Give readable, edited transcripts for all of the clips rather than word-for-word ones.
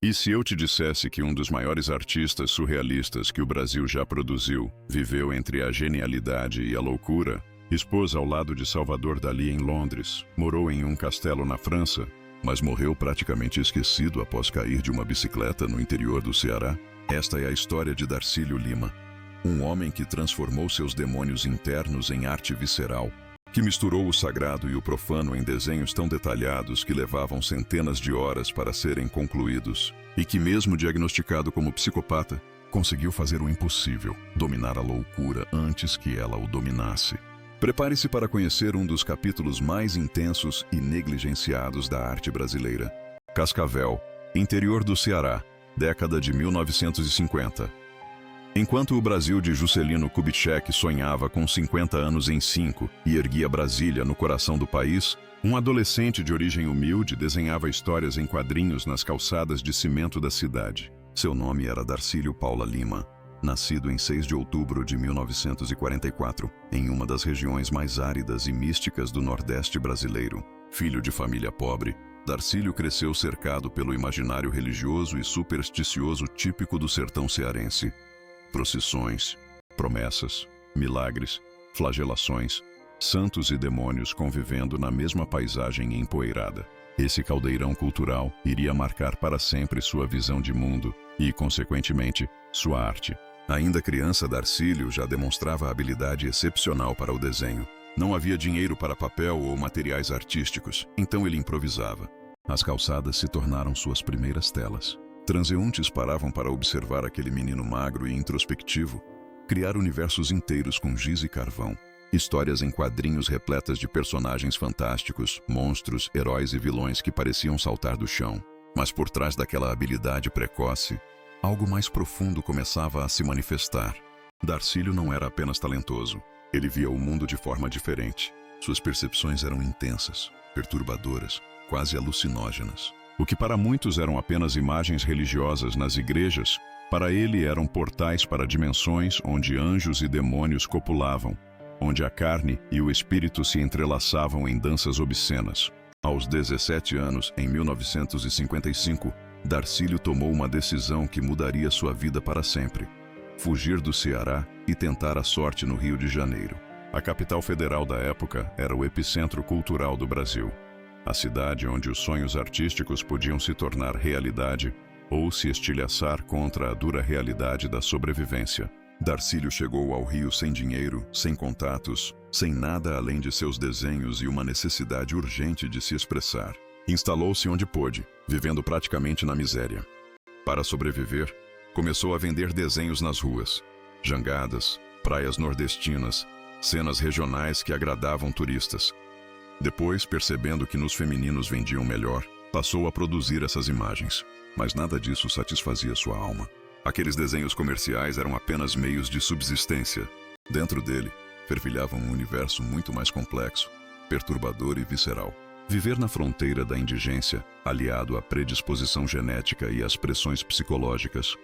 E se eu te dissesse que um dos maiores artistas surrealistas que o Brasil já produziu viveu entre a genialidade e a loucura, expôs ao lado de Salvador Dalí em Londres, morou em um castelo na França, mas morreu praticamente esquecido após cair de uma bicicleta no interior do Ceará? Esta é a história de Darcílio Lima, um homem que transformou seus demônios internos em arte visceral, que misturou o sagrado e o profano em desenhos tão detalhados que levavam centenas de horas para serem concluídos, e que, mesmo diagnosticado como psicopata, conseguiu fazer o impossível, dominar a loucura antes que ela o dominasse. Prepare-se para conhecer um dos capítulos mais intensos e negligenciados da arte brasileira. Cascavel, interior do Ceará, década de 1950. Enquanto o Brasil de Juscelino Kubitschek sonhava com 50 anos em 5 e erguia Brasília no coração do país, um adolescente de origem humilde desenhava histórias em quadrinhos nas calçadas de cimento da cidade. Seu nome era Darcílio Paula Lima, nascido em 6 de outubro de 1944, em uma das regiões mais áridas e místicas do Nordeste brasileiro. Filho de família pobre, Darcílio cresceu cercado pelo imaginário religioso e supersticioso típico do sertão cearense. Procissões, promessas, milagres, flagelações, santos e demônios convivendo na mesma paisagem empoeirada. Esse caldeirão cultural iria marcar para sempre sua visão de mundo e, consequentemente, sua arte. Ainda criança, Darcílio já demonstrava habilidade excepcional para o desenho. Não havia dinheiro para papel ou materiais artísticos, então ele improvisava. As calçadas se tornaram suas primeiras telas. Transeuntes paravam para observar aquele menino magro e introspectivo, criar universos inteiros com giz e carvão. Histórias em quadrinhos repletas de personagens fantásticos, monstros, heróis e vilões que pareciam saltar do chão. Mas por trás daquela habilidade precoce, algo mais profundo começava a se manifestar. Darcílio não era apenas talentoso. Ele via o mundo de forma diferente. Suas percepções eram intensas, perturbadoras, quase alucinógenas. O que para muitos eram apenas imagens religiosas nas igrejas, para ele eram portais para dimensões onde anjos e demônios copulavam, onde a carne e o espírito se entrelaçavam em danças obscenas. Aos 17 anos, em 1955, Darcílio tomou uma decisão que mudaria sua vida para sempre: fugir do Ceará e tentar a sorte no Rio de Janeiro. A capital federal da época era o epicentro cultural do Brasil. A cidade onde os sonhos artísticos podiam se tornar realidade ou se estilhaçar contra a dura realidade da sobrevivência. Darcílio chegou ao Rio sem dinheiro, sem contatos, sem nada além de seus desenhos e uma necessidade urgente de se expressar. Instalou-se onde pôde, vivendo praticamente na miséria. Para sobreviver, começou a vender desenhos nas ruas, jangadas, praias nordestinas, cenas regionais que agradavam turistas. Depois, percebendo que nos femininos vendiam melhor, passou a produzir essas imagens. Mas nada disso satisfazia sua alma. Aqueles desenhos comerciais eram apenas meios de subsistência. Dentro dele, fervilhava um universo muito mais complexo, perturbador e visceral. Viver na fronteira da indigência, aliado à predisposição genética e às pressões psicológicas,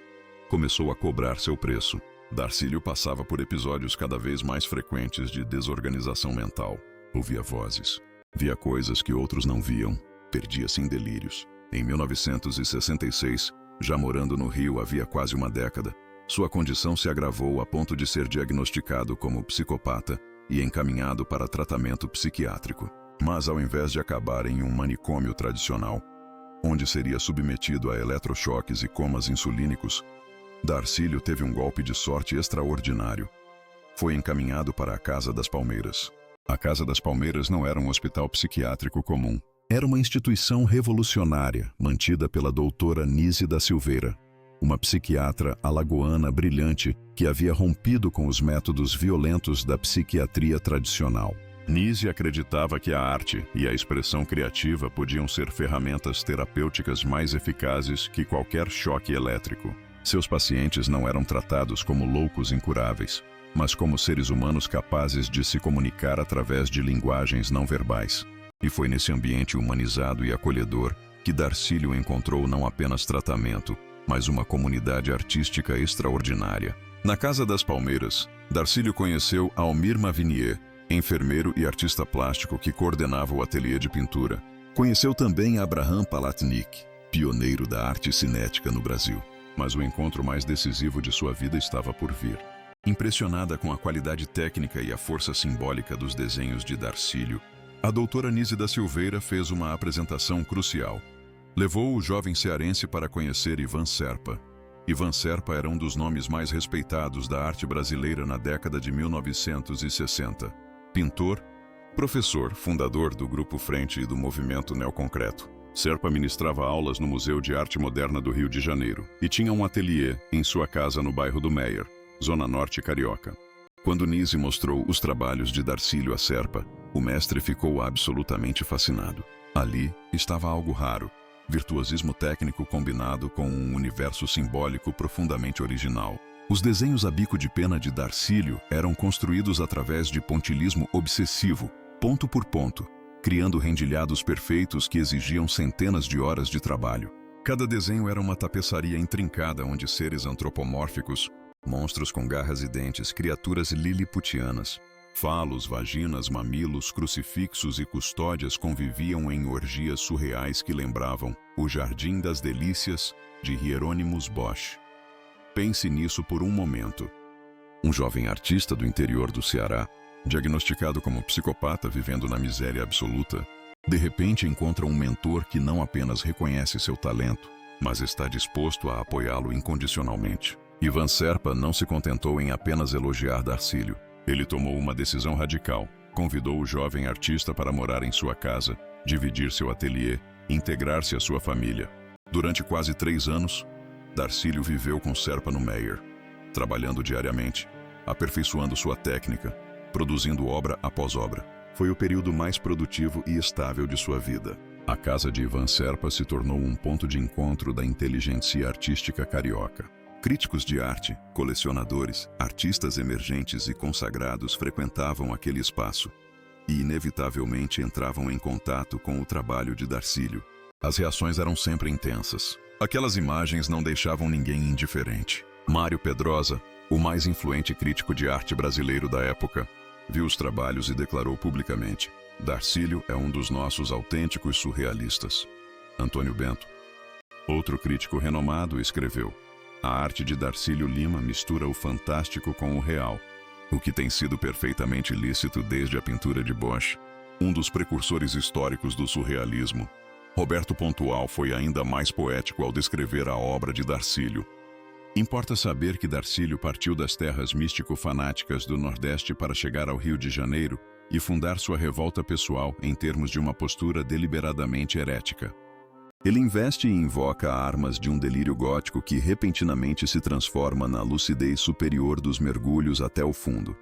começou a cobrar seu preço. Darcílio passava por episódios cada vez mais frequentes de desorganização mental. Ouvia vozes, via coisas que outros não viam, perdia-se em delírios. Em 1966, já morando no Rio havia quase uma década, sua condição se agravou a ponto de ser diagnosticado como psicopata e encaminhado para tratamento psiquiátrico. Mas ao invés de acabar em um manicômio tradicional, onde seria submetido a eletrochoques e comas insulínicos, Darcílio teve um golpe de sorte extraordinário. Foi encaminhado para a Casa das Palmeiras. A Casa das Palmeiras não era um hospital psiquiátrico comum. Era uma instituição revolucionária, mantida pela doutora Nise da Silveira, uma psiquiatra alagoana brilhante que havia rompido com os métodos violentos da psiquiatria tradicional. Nise acreditava que a arte e a expressão criativa podiam ser ferramentas terapêuticas mais eficazes que qualquer choque elétrico. Seus pacientes não eram tratados como loucos incuráveis, mas como seres humanos capazes de se comunicar através de linguagens não verbais. E foi nesse ambiente humanizado e acolhedor que Darcílio encontrou não apenas tratamento, mas uma comunidade artística extraordinária. Na Casa das Palmeiras, Darcílio conheceu Almir Mavinier, enfermeiro e artista plástico que coordenava o ateliê de pintura. Conheceu também Abraham Palatnik, pioneiro da arte cinética no Brasil. Mas o encontro mais decisivo de sua vida estava por vir. Impressionada com a qualidade técnica e a força simbólica dos desenhos de Darcílio, a doutora Nise da Silveira fez uma apresentação crucial. Levou o jovem cearense para conhecer Ivan Serpa. Ivan Serpa era um dos nomes mais respeitados da arte brasileira na década de 1960. Pintor, professor, fundador do Grupo Frente e do movimento neoconcreto. Serpa ministrava aulas no Museu de Arte Moderna do Rio de Janeiro e tinha um ateliê em sua casa no bairro do Meier, Zona Norte carioca. Quando Nise mostrou os trabalhos de Darcílio a Serpa, o mestre ficou absolutamente fascinado. Ali estava algo raro, virtuosismo técnico combinado com um universo simbólico profundamente original. Os desenhos a bico de pena de Darcílio eram construídos através de pontilhismo obsessivo, ponto por ponto, criando rendilhados perfeitos que exigiam centenas de horas de trabalho. Cada desenho era uma tapeçaria intrincada onde seres antropomórficos, monstros com garras e dentes, criaturas liliputianas, falos, vaginas, mamilos, crucifixos e custódias conviviam em orgias surreais que lembravam O Jardim das Delícias, de Hieronymus Bosch. Pense nisso por um momento. Um jovem artista do interior do Ceará, diagnosticado como psicopata vivendo na miséria absoluta, de repente encontra um mentor que não apenas reconhece seu talento, mas está disposto a apoiá-lo incondicionalmente. Ivan Serpa não se contentou em apenas elogiar Darcílio. Ele tomou uma decisão radical. Convidou o jovem artista para morar em sua casa, dividir seu ateliê, integrar-se à sua família. Durante quase 3 anos, Darcílio viveu com Serpa no Meier, trabalhando diariamente, aperfeiçoando sua técnica, produzindo obra após obra. Foi o período mais produtivo e estável de sua vida. A casa de Ivan Serpa se tornou um ponto de encontro da inteligência artística carioca. Críticos de arte, colecionadores, artistas emergentes e consagrados frequentavam aquele espaço e, inevitavelmente, entravam em contato com o trabalho de Darcílio. As reações eram sempre intensas. Aquelas imagens não deixavam ninguém indiferente. Mário Pedrosa, o mais influente crítico de arte brasileiro da época, viu os trabalhos e declarou publicamente: Darcílio é um dos nossos autênticos surrealistas. Antônio Bento, outro crítico renomado, escreveu: a arte de Darcílio Lima mistura o fantástico com o real, o que tem sido perfeitamente lícito desde a pintura de Bosch, um dos precursores históricos do surrealismo. Roberto Pontual foi ainda mais poético ao descrever a obra de Darcílio. Importa saber que Darcílio partiu das terras místico-fanáticas do Nordeste para chegar ao Rio de Janeiro e fundar sua revolta pessoal em termos de uma postura deliberadamente herética. Ele investe e invoca armas de um delírio gótico que repentinamente se transforma na lucidez superior dos mergulhos até o fundo.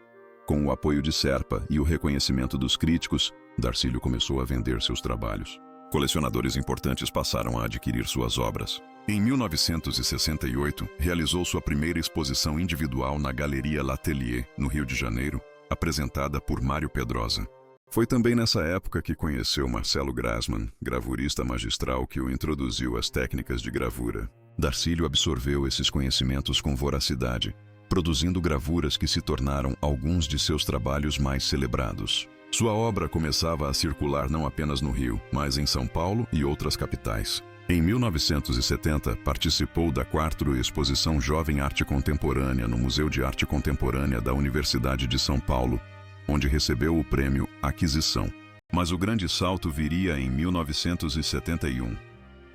Com o apoio de Serpa e o reconhecimento dos críticos, Darcílio começou a vender seus trabalhos. Colecionadores importantes passaram a adquirir suas obras. Em 1968, realizou sua primeira exposição individual na Galeria L'Atelier, no Rio de Janeiro, apresentada por Mário Pedrosa. Foi também nessa época que conheceu Marcelo Grassmann, gravurista magistral que o introduziu às técnicas de gravura. Darcílio absorveu esses conhecimentos com voracidade, produzindo gravuras que se tornaram alguns de seus trabalhos mais celebrados. Sua obra começava a circular não apenas no Rio, mas em São Paulo e outras capitais. Em 1970, participou da 4ª Exposição Jovem Arte Contemporânea no Museu de Arte Contemporânea da Universidade de São Paulo, onde recebeu o prêmio Aquisição. Mas o grande salto viria em 1971.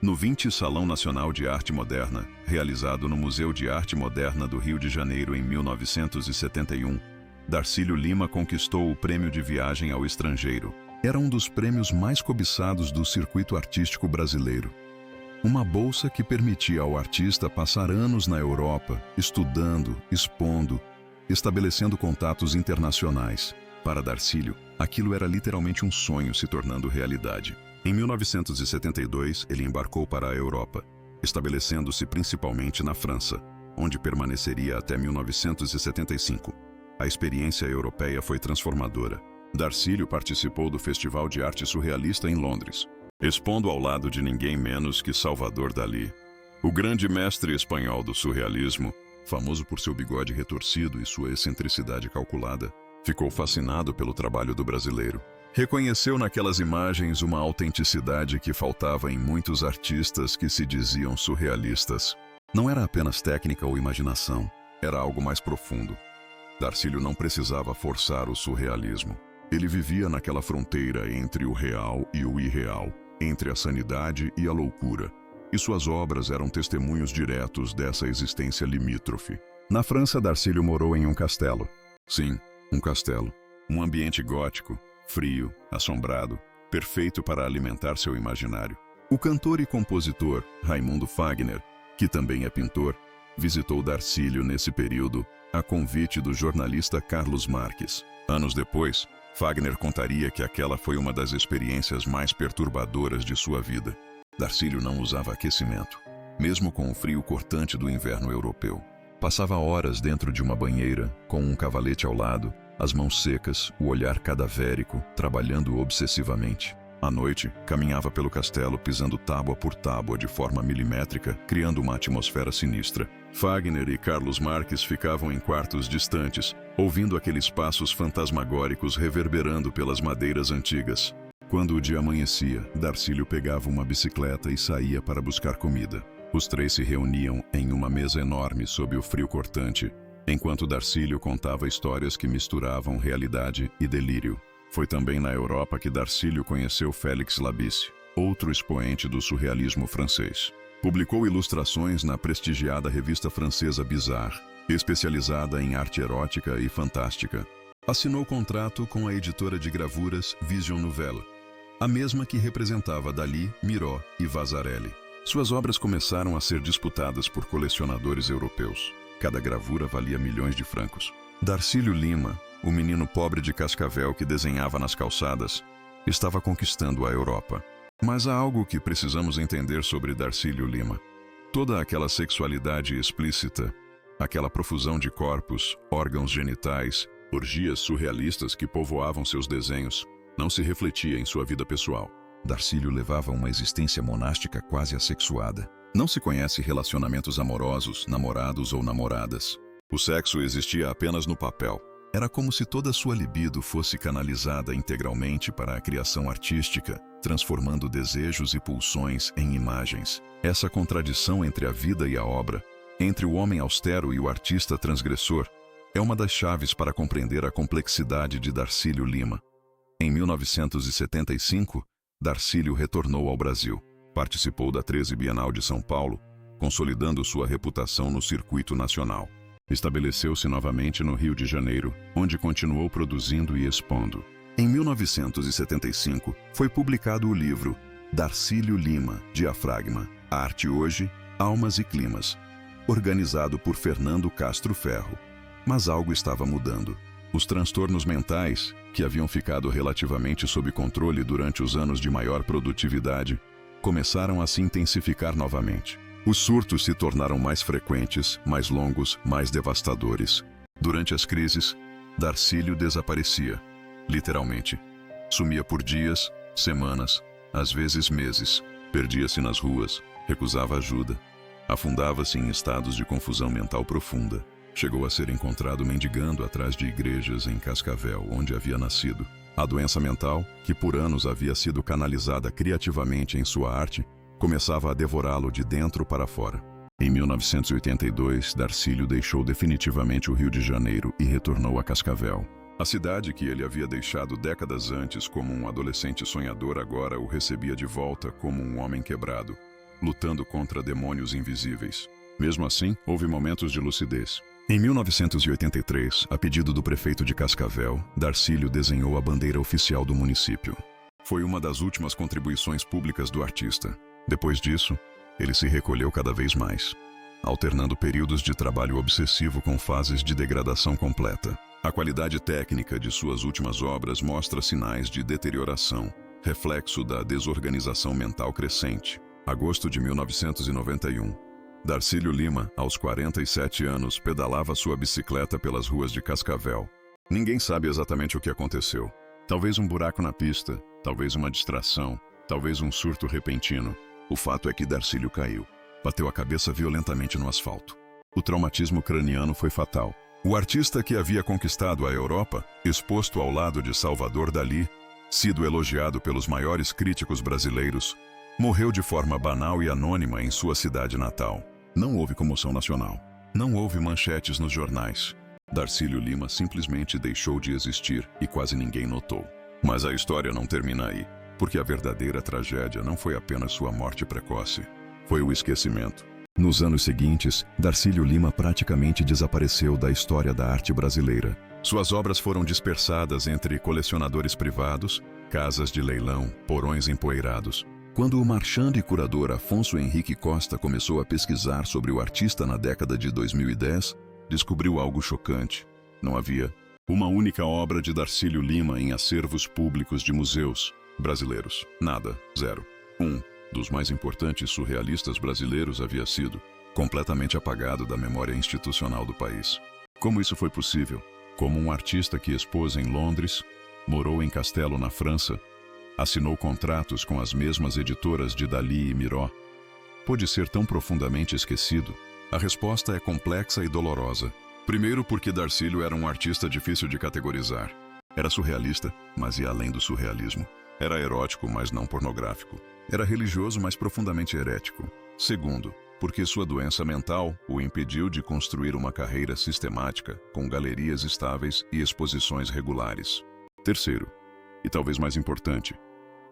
No 20º Salão Nacional de Arte Moderna, realizado no Museu de Arte Moderna do Rio de Janeiro em 1971, Darcílio Lima conquistou o prêmio de viagem ao estrangeiro. Era um dos prêmios mais cobiçados do circuito artístico brasileiro. Uma bolsa que permitia ao artista passar anos na Europa, estudando, expondo, estabelecendo contatos internacionais. Para Darcílio, aquilo era literalmente um sonho se tornando realidade. Em 1972, ele embarcou para a Europa, estabelecendo-se principalmente na França, onde permaneceria até 1975. A experiência europeia foi transformadora. Darcílio participou do Festival de Arte Surrealista em Londres, expondo ao lado de ninguém menos que Salvador Dalí. O grande mestre espanhol do surrealismo, famoso por seu bigode retorcido e sua excentricidade calculada, ficou fascinado pelo trabalho do brasileiro. Reconheceu naquelas imagens uma autenticidade que faltava em muitos artistas que se diziam surrealistas. Não era apenas técnica ou imaginação, era algo mais profundo. Darcílio não precisava forçar o surrealismo. Ele vivia naquela fronteira entre o real e o irreal, entre a sanidade e a loucura, e suas obras eram testemunhos diretos dessa existência limítrofe. Na França, Darcílio morou em um castelo. Sim, um castelo. Um ambiente gótico, frio, assombrado, perfeito para alimentar seu imaginário. O cantor e compositor Raimundo Fagner, que também é pintor, visitou Darcílio nesse período a convite do jornalista Carlos Marques. Anos depois, Fagner contaria que aquela foi uma das experiências mais perturbadoras de sua vida. Darcílio não usava aquecimento, mesmo com o frio cortante do inverno europeu. Passava horas dentro de uma banheira, com um cavalete ao lado, as mãos secas, o olhar cadavérico, trabalhando obsessivamente. À noite, caminhava pelo castelo pisando tábua por tábua de forma milimétrica, criando uma atmosfera sinistra. Fagner e Carlos Marques ficavam em quartos distantes, ouvindo aqueles passos fantasmagóricos reverberando pelas madeiras antigas. Quando o dia amanhecia, Darcílio pegava uma bicicleta e saía para buscar comida. Os três se reuniam em uma mesa enorme sob o frio cortante, enquanto Darcílio contava histórias que misturavam realidade e delírio. Foi também na Europa que Darcílio conheceu Félix Labisse, outro expoente do surrealismo francês. Publicou ilustrações na prestigiada revista francesa Bizarre, especializada em arte erótica e fantástica. Assinou contrato com a editora de gravuras Vision Nouvelle, a mesma que representava Dalí, Miró e Vasarely. Suas obras começaram a ser disputadas por colecionadores europeus. Cada gravura valia milhões de francos. Darcílio Lima, o menino pobre de Cascavel que desenhava nas calçadas, estava conquistando a Europa. Mas há algo que precisamos entender sobre Darcílio Lima. Toda aquela sexualidade explícita, aquela profusão de corpos, órgãos genitais, orgias surrealistas que povoavam seus desenhos, não se refletia em sua vida pessoal. Darcílio levava uma existência monástica quase assexuada. Não se conhece relacionamentos amorosos, namorados ou namoradas. O sexo existia apenas no papel. Era como se toda sua libido fosse canalizada integralmente para a criação artística, transformando desejos e pulsões em imagens. Essa contradição entre a vida e a obra, entre o homem austero e o artista transgressor, é uma das chaves para compreender a complexidade de Darcílio Lima. Em 1975, Darcílio retornou ao Brasil. Participou da 13ª Bienal de São Paulo, consolidando sua reputação no circuito nacional. Estabeleceu-se novamente no Rio de Janeiro, onde continuou produzindo e expondo. Em 1975, foi publicado o livro Darcílio Lima, Diafragma, Arte Hoje, Almas e Climas, organizado por Fernando Castro Ferro. Mas algo estava mudando. Os transtornos mentais, que haviam ficado relativamente sob controle durante os anos de maior produtividade, começaram a se intensificar novamente. Os surtos se tornaram mais frequentes, mais longos, mais devastadores. Durante as crises, Darcílio desaparecia, literalmente. Sumia por dias, semanas, às vezes meses. Perdia-se nas ruas, recusava ajuda. Afundava-se em estados de confusão mental profunda. Chegou a ser encontrado mendigando atrás de igrejas em Cascavel, onde havia nascido. A doença mental, que por anos havia sido canalizada criativamente em sua arte, começava a devorá-lo de dentro para fora. Em 1982, Darcílio deixou definitivamente o Rio de Janeiro e retornou a Cascavel. A cidade que ele havia deixado décadas antes como um adolescente sonhador agora o recebia de volta como um homem quebrado, lutando contra demônios invisíveis. Mesmo assim, houve momentos de lucidez. Em 1983, a pedido do prefeito de Cascavel, Darcílio desenhou a bandeira oficial do município. Foi uma das últimas contribuições públicas do artista. Depois disso, ele se recolheu cada vez mais, alternando períodos de trabalho obsessivo com fases de degradação completa. A qualidade técnica de suas últimas obras mostra sinais de deterioração, reflexo da desorganização mental crescente. Agosto de 1991. Darcílio Lima, aos 47 anos, pedalava sua bicicleta pelas ruas de Cascavel. Ninguém sabe exatamente o que aconteceu. Talvez um buraco na pista, talvez uma distração, talvez um surto repentino. O fato é que Darcílio caiu. Bateu a cabeça violentamente no asfalto. O traumatismo craniano foi fatal. O artista que havia conquistado a Europa, exposto ao lado de Salvador Dalí, sido elogiado pelos maiores críticos brasileiros, morreu de forma banal e anônima em sua cidade natal. Não houve comoção nacional. Não houve manchetes nos jornais. Darcílio Lima simplesmente deixou de existir e quase ninguém notou. Mas a história não termina aí, porque a verdadeira tragédia não foi apenas sua morte precoce. Foi o esquecimento. Nos anos seguintes, Darcílio Lima praticamente desapareceu da história da arte brasileira. Suas obras foram dispersadas entre colecionadores privados, casas de leilão, porões empoeirados. Quando o marchand e curador Afonso Henrique Costa começou a pesquisar sobre o artista na década de 2010, descobriu algo chocante. Não havia uma única obra de Darcílio Lima em acervos públicos de museus brasileiros. Nada. Zero. Um dos mais importantes surrealistas brasileiros havia sido completamente apagado da memória institucional do país. Como isso foi possível? Como um artista que expôs em Londres, morou em Castelo, na França, assinou contratos com as mesmas editoras de Dalí e Miró, pôde ser tão profundamente esquecido? A resposta é complexa e dolorosa. Primeiro, porque Darcílio era um artista difícil de categorizar. Era surrealista, mas ia além do surrealismo. Era erótico, mas não pornográfico. Era religioso, mas profundamente herético. Segundo, porque sua doença mental o impediu de construir uma carreira sistemática, com galerias estáveis e exposições regulares. Terceiro, e talvez mais importante,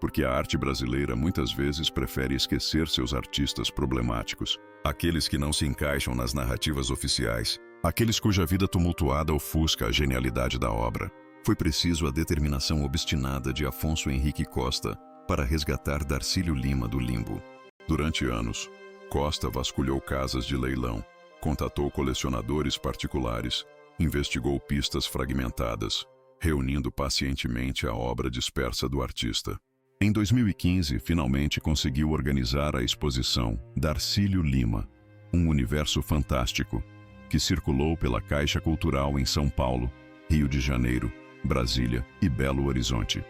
porque a arte brasileira muitas vezes prefere esquecer seus artistas problemáticos, aqueles que não se encaixam nas narrativas oficiais, aqueles cuja vida tumultuada ofusca a genialidade da obra. Foi preciso a determinação obstinada de Afonso Henrique Costa para resgatar Darcílio Lima do limbo. Durante anos, Costa vasculhou casas de leilão, contatou colecionadores particulares, investigou pistas fragmentadas, reunindo pacientemente a obra dispersa do artista. Em 2015, finalmente conseguiu organizar a exposição Darcílio Lima, um universo fantástico, que circulou pela Caixa Cultural em São Paulo, Rio de Janeiro, Brasília e Belo Horizonte.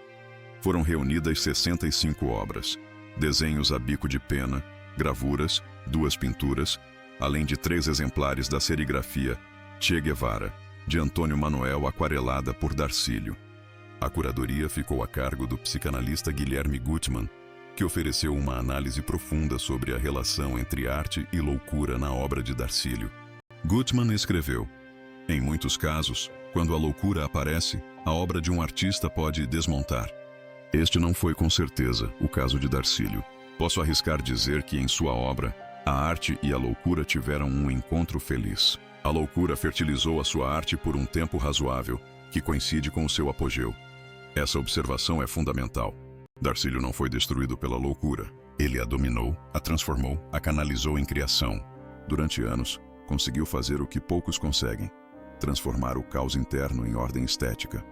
Foram reunidas 65 obras, desenhos a bico de pena, gravuras, 2 pinturas, além de 3 exemplares da serigrafia Che Guevara, de Antônio Manuel, aquarelada por Darcílio. A curadoria ficou a cargo do psicanalista Guilherme Gutmann, que ofereceu uma análise profunda sobre a relação entre arte e loucura na obra de Darcílio. Gutmann escreveu: em muitos casos, quando a loucura aparece, a obra de um artista pode desmontar. Este não foi com certeza o caso de Darcílio. Posso arriscar dizer que em sua obra, a arte e a loucura tiveram um encontro feliz. A loucura fertilizou a sua arte por um tempo razoável, que coincide com o seu apogeu. Essa observação é fundamental. Darcílio não foi destruído pela loucura. Ele a dominou, a transformou, a canalizou em criação. Durante anos, conseguiu fazer o que poucos conseguem: transformar o caos interno em ordem estética.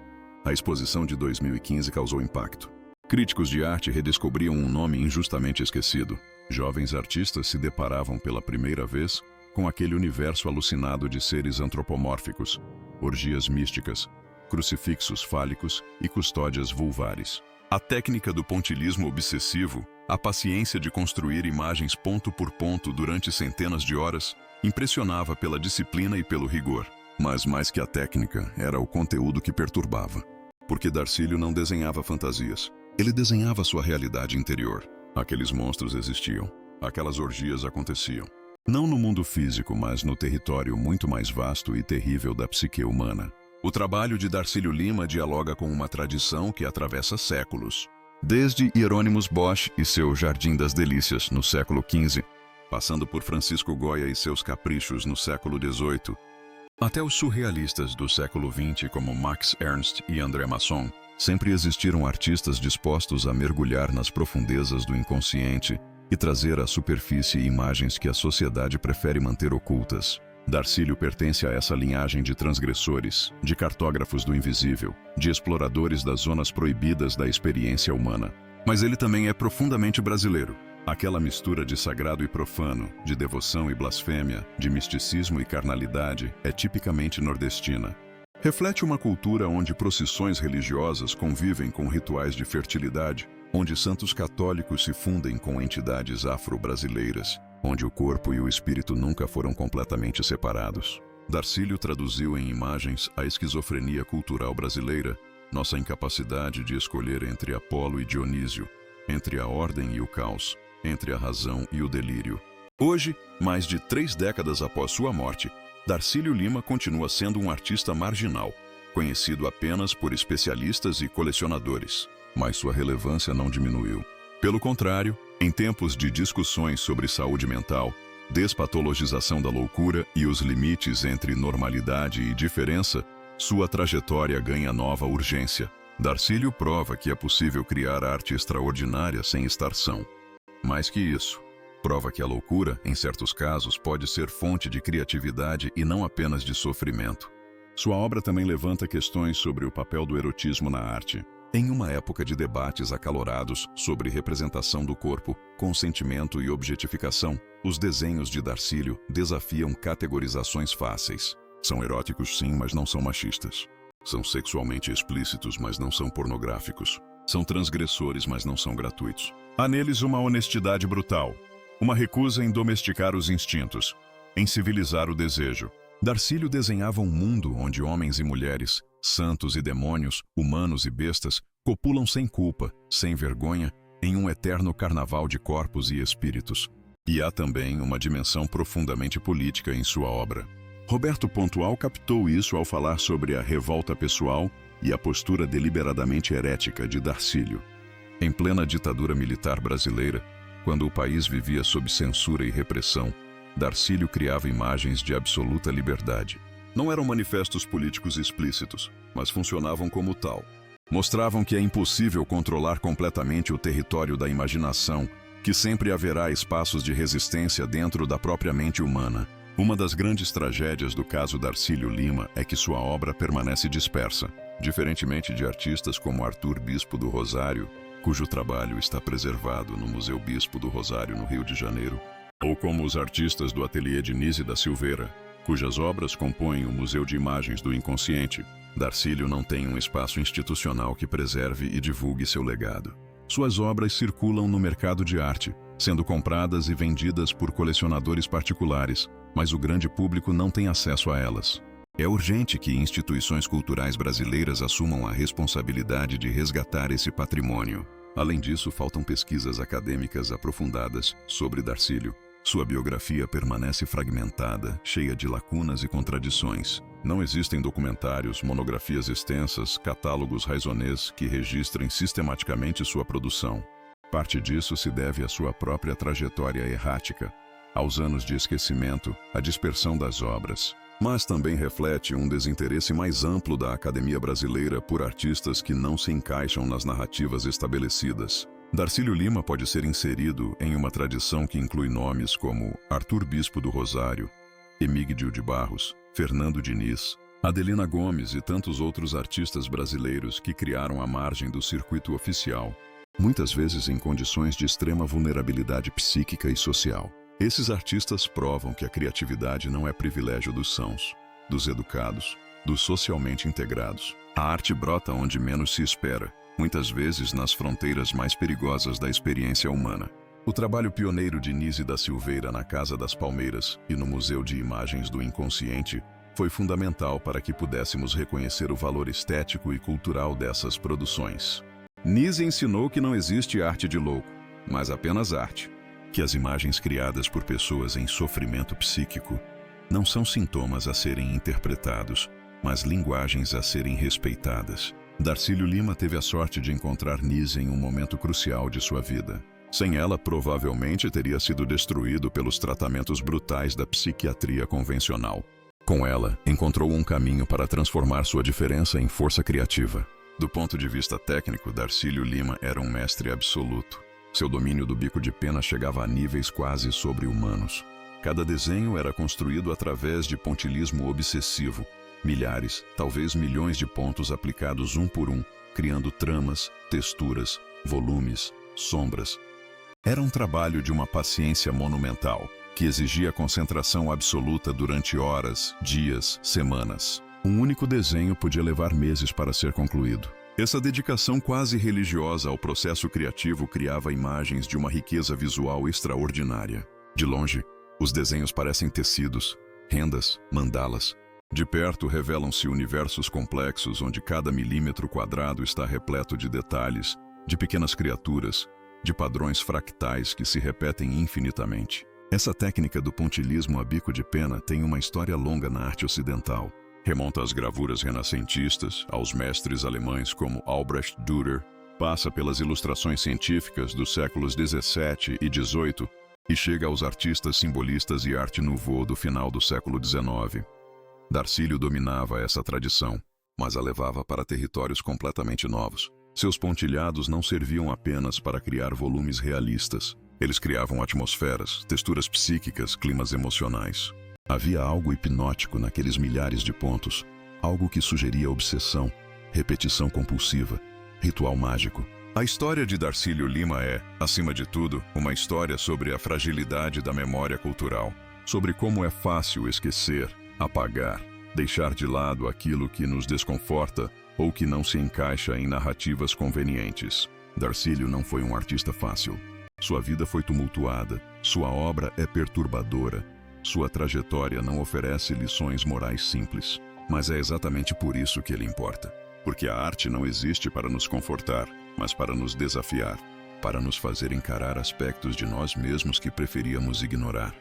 A exposição de 2015 causou impacto. Críticos de arte redescobriam um nome injustamente esquecido. Jovens artistas se deparavam pela primeira vez com aquele universo alucinado de seres antropomórficos, orgias místicas, crucifixos fálicos e custódias vulvares. A técnica do pontilhismo obsessivo, a paciência de construir imagens ponto por ponto durante centenas de horas, impressionava pela disciplina e pelo rigor. Mas mais que a técnica, era o conteúdo que perturbava. Porque Darcílio não desenhava fantasias. Ele desenhava sua realidade interior. Aqueles monstros existiam. Aquelas orgias aconteciam. Não no mundo físico, mas no território muito mais vasto e terrível da psique humana. O trabalho de Darcílio Lima dialoga com uma tradição que atravessa séculos. Desde Hieronymus Bosch e seu Jardim das Delícias, no século XV, passando por Francisco Goya e seus caprichos no século XVIII, até os surrealistas do século XX como Max Ernst e André Masson, sempre existiram artistas dispostos a mergulhar nas profundezas do inconsciente e trazer à superfície imagens que a sociedade prefere manter ocultas. Darcílio pertence a essa linhagem de transgressores, de cartógrafos do invisível, de exploradores das zonas proibidas da experiência humana. Mas ele também é profundamente brasileiro. Aquela mistura de sagrado e profano, de devoção e blasfêmia, de misticismo e carnalidade é tipicamente nordestina. Reflete uma cultura onde procissões religiosas convivem com rituais de fertilidade, onde santos católicos se fundem com entidades afro-brasileiras, onde o corpo e o espírito nunca foram completamente separados. Darcílio traduziu em imagens a esquizofrenia cultural brasileira nossa incapacidade de escolher entre Apolo e Dionísio, entre a ordem e o caos, entre a razão e o delírio. Hoje, mais de 3 décadas após sua morte, Darcílio Lima continua sendo um artista marginal, conhecido apenas por especialistas e colecionadores. Mas sua relevância não diminuiu. Pelo contrário, em tempos de discussões sobre saúde mental, despatologização da loucura e os limites entre normalidade e diferença, sua trajetória ganha nova urgência. Darcílio prova que é possível criar arte extraordinária sem estar são. Mais que isso, prova que a loucura, em certos casos, pode ser fonte de criatividade e não apenas de sofrimento. Sua obra também levanta questões sobre o papel do erotismo na arte. Em uma época de debates acalorados sobre representação do corpo, consentimento e objetificação, os desenhos de Darcílio desafiam categorizações fáceis. São eróticos sim, mas não são machistas. São sexualmente explícitos, mas não são pornográficos. São transgressores, mas não são gratuitos. Há neles uma honestidade brutal, uma recusa em domesticar os instintos, em civilizar o desejo. Darcílio desenhava um mundo onde homens e mulheres, santos e demônios, humanos e bestas, copulam sem culpa, sem vergonha, em um eterno carnaval de corpos e espíritos. E há também uma dimensão profundamente política em sua obra. Roberto Pontual captou isso ao falar sobre a revolta pessoal e a postura deliberadamente herética de Darcílio. Em plena ditadura militar brasileira, quando o país vivia sob censura e repressão, Darcílio criava imagens de absoluta liberdade. Não eram manifestos políticos explícitos, mas funcionavam como tal. Mostravam que é impossível controlar completamente o território da imaginação, que sempre haverá espaços de resistência dentro da própria mente humana. Uma das grandes tragédias do caso Darcílio Lima é que sua obra permanece dispersa, diferentemente de artistas como Arthur Bispo do Rosário, cujo trabalho está preservado no Museu Bispo do Rosário, no Rio de Janeiro, ou como os artistas do ateliê de Nise da Silveira, cujas obras compõem o Museu de Imagens do Inconsciente. Darcílio não tem um espaço institucional que preserve e divulgue seu legado. Suas obras circulam no mercado de arte, sendo compradas e vendidas por colecionadores particulares, mas o grande público não tem acesso a elas. É urgente que instituições culturais brasileiras assumam a responsabilidade de resgatar esse patrimônio. Além disso, faltam pesquisas acadêmicas aprofundadas sobre Darcílio. Sua biografia permanece fragmentada, cheia de lacunas e contradições. Não existem documentários, monografias extensas, catálogos raisonnés que registrem sistematicamente sua produção. Parte disso se deve à sua própria trajetória errática, aos anos de esquecimento, à dispersão das obras. Mas também reflete um desinteresse mais amplo da academia brasileira por artistas que não se encaixam nas narrativas estabelecidas. Darcílio Lima pode ser inserido em uma tradição que inclui nomes como Arthur Bispo do Rosário, Emígdio de Barros, Fernando Diniz, Adelina Gomes e tantos outros artistas brasileiros que criaram à margem do circuito oficial, muitas vezes em condições de extrema vulnerabilidade psíquica e social. Esses artistas provam que a criatividade não é privilégio dos sãos, dos educados, dos socialmente integrados. A arte brota onde menos se espera, muitas vezes nas fronteiras mais perigosas da experiência humana. O trabalho pioneiro de Nise da Silveira na Casa das Palmeiras e no Museu de Imagens do Inconsciente foi fundamental para que pudéssemos reconhecer o valor estético e cultural dessas produções. Nise ensinou que não existe arte de louco, mas apenas arte. Que as imagens criadas por pessoas em sofrimento psíquico não são sintomas a serem interpretados, mas linguagens a serem respeitadas. Darcílio Lima teve a sorte de encontrar Nise em um momento crucial de sua vida. Sem ela, provavelmente teria sido destruído pelos tratamentos brutais da psiquiatria convencional. Com ela, encontrou um caminho para transformar sua diferença em força criativa. Do ponto de vista técnico, Darcílio Lima era um mestre absoluto. Seu domínio do bico de pena chegava a níveis quase sobre-humanos. Cada desenho era construído através de pontilhismo obsessivo, milhares, talvez milhões de pontos aplicados um por um, criando tramas, texturas, volumes, sombras. Era um trabalho de uma paciência monumental, que exigia concentração absoluta durante horas, dias, semanas. Um único desenho podia levar meses para ser concluído. Essa dedicação quase religiosa ao processo criativo criava imagens de uma riqueza visual extraordinária. De longe, os desenhos parecem tecidos, rendas, mandalas. De perto revelam-se universos complexos onde cada milímetro quadrado está repleto de detalhes, de pequenas criaturas, de padrões fractais que se repetem infinitamente. Essa técnica do pontilhismo a bico de pena tem uma história longa na arte ocidental. Remonta às gravuras renascentistas, aos mestres alemães como Albrecht Dürer, passa pelas ilustrações científicas dos séculos XVII e XVIII e chega aos artistas simbolistas e arte nouveau do final do século XIX. Darcílio dominava essa tradição, mas a levava para territórios completamente novos. Seus pontilhados não serviam apenas para criar volumes realistas. Eles criavam atmosferas, texturas psíquicas, climas emocionais. Havia algo hipnótico naqueles milhares de pontos, algo que sugeria obsessão, repetição compulsiva, ritual mágico. A história de Darcílio Lima é, acima de tudo, uma história sobre a fragilidade da memória cultural, sobre como é fácil esquecer, apagar, deixar de lado aquilo que nos desconforta ou que não se encaixa em narrativas convenientes. Darcílio não foi um artista fácil. Sua vida foi tumultuada, sua obra é perturbadora, sua trajetória não oferece lições morais simples. Mas é exatamente por isso que ele importa. Porque a arte não existe para nos confortar, mas para nos desafiar, para nos fazer encarar aspectos de nós mesmos que preferíamos ignorar.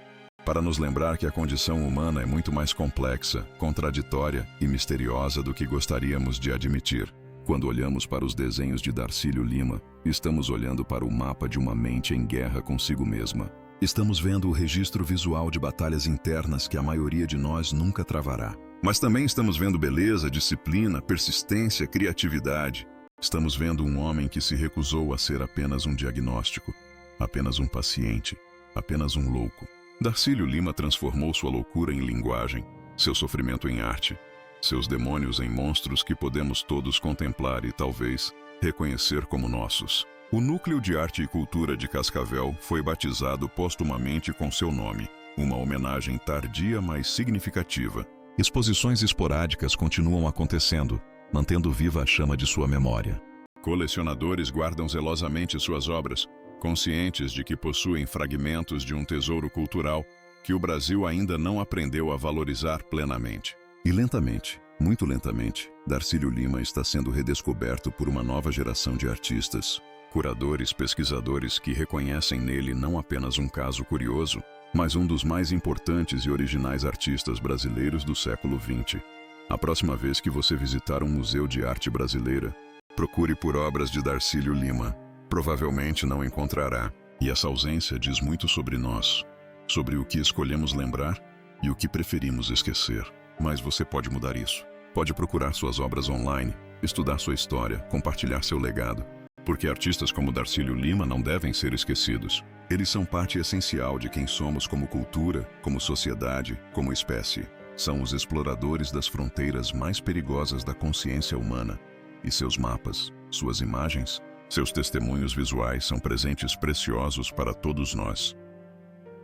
Para nos lembrar que a condição humana é muito mais complexa, contraditória e misteriosa do que gostaríamos de admitir. Quando olhamos para os desenhos de Darcílio Lima, estamos olhando para o mapa de uma mente em guerra consigo mesma. Estamos vendo o registro visual de batalhas internas que a maioria de nós nunca travará. Mas também estamos vendo beleza, disciplina, persistência, criatividade. Estamos vendo um homem que se recusou a ser apenas um diagnóstico, apenas um paciente, apenas um louco. Darcílio Lima transformou sua loucura em linguagem, seu sofrimento em arte, seus demônios em monstros que podemos todos contemplar e, talvez, reconhecer como nossos. O Núcleo de Arte e Cultura de Cascavel foi batizado postumamente com seu nome, uma homenagem tardia, mas significativa. Exposições esporádicas continuam acontecendo, mantendo viva a chama de sua memória. Colecionadores guardam zelosamente suas obras, conscientes de que possuem fragmentos de um tesouro cultural que o Brasil ainda não aprendeu a valorizar plenamente. E lentamente, muito lentamente, Darcílio Lima está sendo redescoberto por uma nova geração de artistas, curadores, pesquisadores que reconhecem nele não apenas um caso curioso, mas um dos mais importantes e originais artistas brasileiros do século XX. A próxima vez que você visitar um museu de arte brasileira, procure por obras de Darcílio Lima. Provavelmente não encontrará, e essa ausência diz muito sobre nós, sobre o que escolhemos lembrar e o que preferimos esquecer. Mas você pode mudar isso. Pode procurar suas obras online, estudar sua história, compartilhar seu legado. Porque artistas como Darcílio Lima não devem ser esquecidos. Eles são parte essencial de quem somos como cultura, como sociedade, como espécie. São os exploradores das fronteiras mais perigosas da consciência humana. E seus mapas, suas imagens, seus testemunhos visuais são presentes preciosos para todos nós.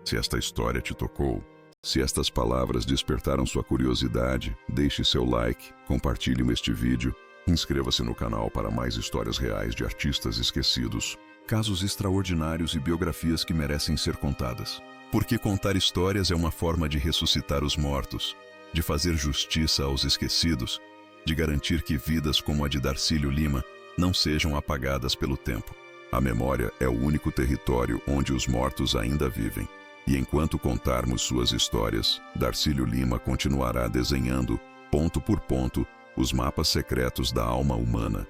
Se esta história te tocou, se estas palavras despertaram sua curiosidade, deixe seu like, compartilhe este vídeo, inscreva-se no canal para mais histórias reais de artistas esquecidos, casos extraordinários e biografias que merecem ser contadas. Porque contar histórias é uma forma de ressuscitar os mortos, de fazer justiça aos esquecidos, de garantir que vidas como a de Darcílio Lima não sejam apagadas pelo tempo. A memória é o único território onde os mortos ainda vivem. E enquanto contarmos suas histórias, Darcílio Lima continuará desenhando, ponto por ponto, os mapas secretos da alma humana.